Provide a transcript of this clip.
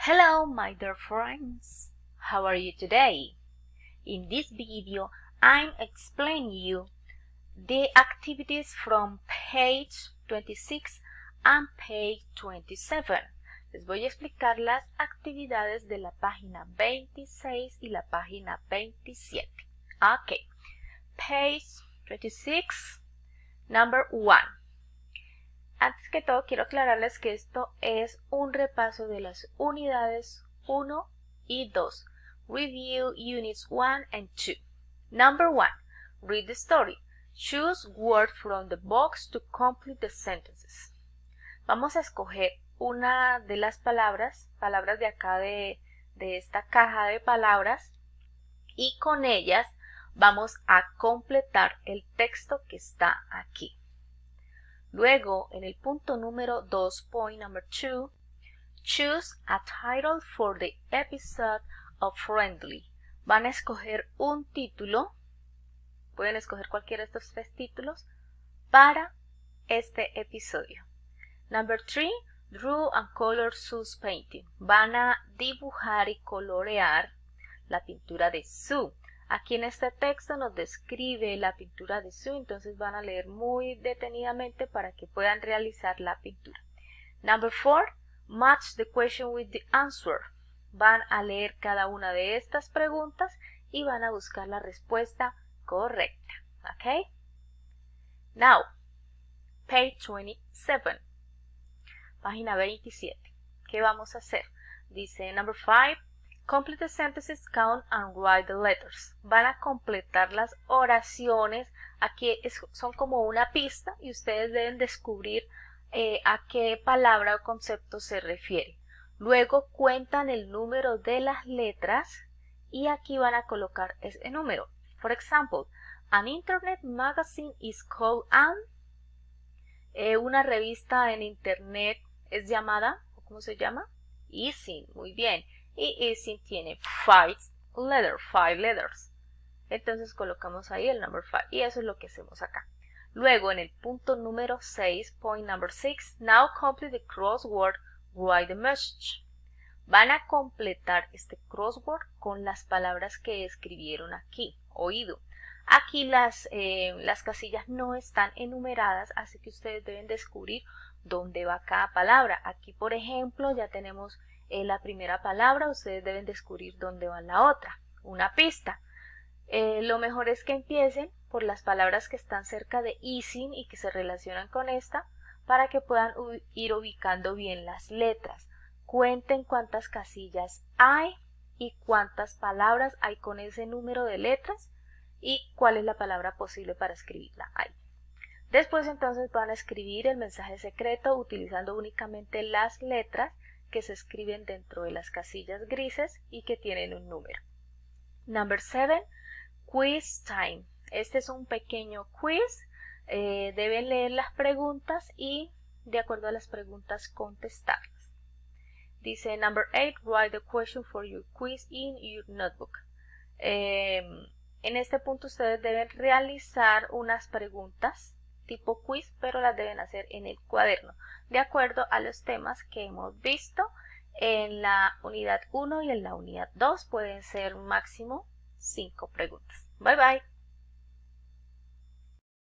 Hello my dear friends, how are you today? In this video I'm explaining you the activities from page 26 and page 27. Les voy a explicar las actividades de la página 26 y la página 27. Ok, page 26, number 1. Antes que todo quiero aclararles que esto es un repaso de las unidades 1 y 2. Review units 1 and 2. Number 1. Read the story. Choose words from the box to complete the sentences. Vamos a escoger una de las palabras de acá de esta caja de palabras, y con ellas vamos a completar el texto que está aquí. Luego, en el punto número 2, point number 2, choose a title for the episode of Friendly. Van a escoger un título, pueden escoger cualquiera de estos 3 títulos para este episodio. Number 3, draw and color Sue's painting. Van a dibujar y colorear la pintura de Sue. Aquí en este texto nos describe la pintura de Sue, entonces van a leer muy detenidamente para que puedan realizar la pintura. Number 4, match the question with the answer. Van a leer cada una de estas preguntas y van a buscar la respuesta correcta. ¿Ok? Now, page 27. Página 27. ¿Qué vamos a hacer? Dice, number 5. Complete the sentences, count and write the letters. Van a completar las oraciones. Aquí son como una pista y ustedes deben descubrir a qué palabra o concepto se refiere. Luego cuentan el número de las letras y aquí van a colocar ese número. For example, an internet magazine is called an. Una revista en internet es llamada, ¿cómo se llama? Easy, muy bien. Y Easy tiene 5 letters. Entonces colocamos ahí el number 5 y eso es lo que hacemos acá. Luego en el punto número 6, point number 6, now complete the crossword, write the message. Van a completar este crossword con las palabras que escribieron aquí, oído. Aquí las casillas no están enumeradas, así que ustedes deben descubrir dónde va cada palabra. Aquí, por ejemplo, ya tenemos la primera palabra, ustedes deben descubrir dónde va la otra. Una pista. Lo mejor es que empiecen por las palabras que están cerca de easy y que se relacionan con esta, para que puedan ir ubicando bien las letras. Cuenten cuántas casillas hay y cuántas palabras hay con ese número de letras y cuál es la palabra posible para escribirla ahí. Después entonces van a escribir el mensaje secreto utilizando únicamente las letras que se escriben dentro de las casillas grises y que tienen un número. Number 7, quiz time. Este es un pequeño quiz. Deben leer las preguntas y de acuerdo a las preguntas contestarlas. Dice number 8, write the question for your quiz in your notebook. En este punto ustedes deben realizar unas preguntas tipo quiz, pero las deben hacer en el cuaderno, de acuerdo a los temas que hemos visto en la unidad 1 y en la unidad 2. Pueden ser máximo 5 preguntas. Bye bye.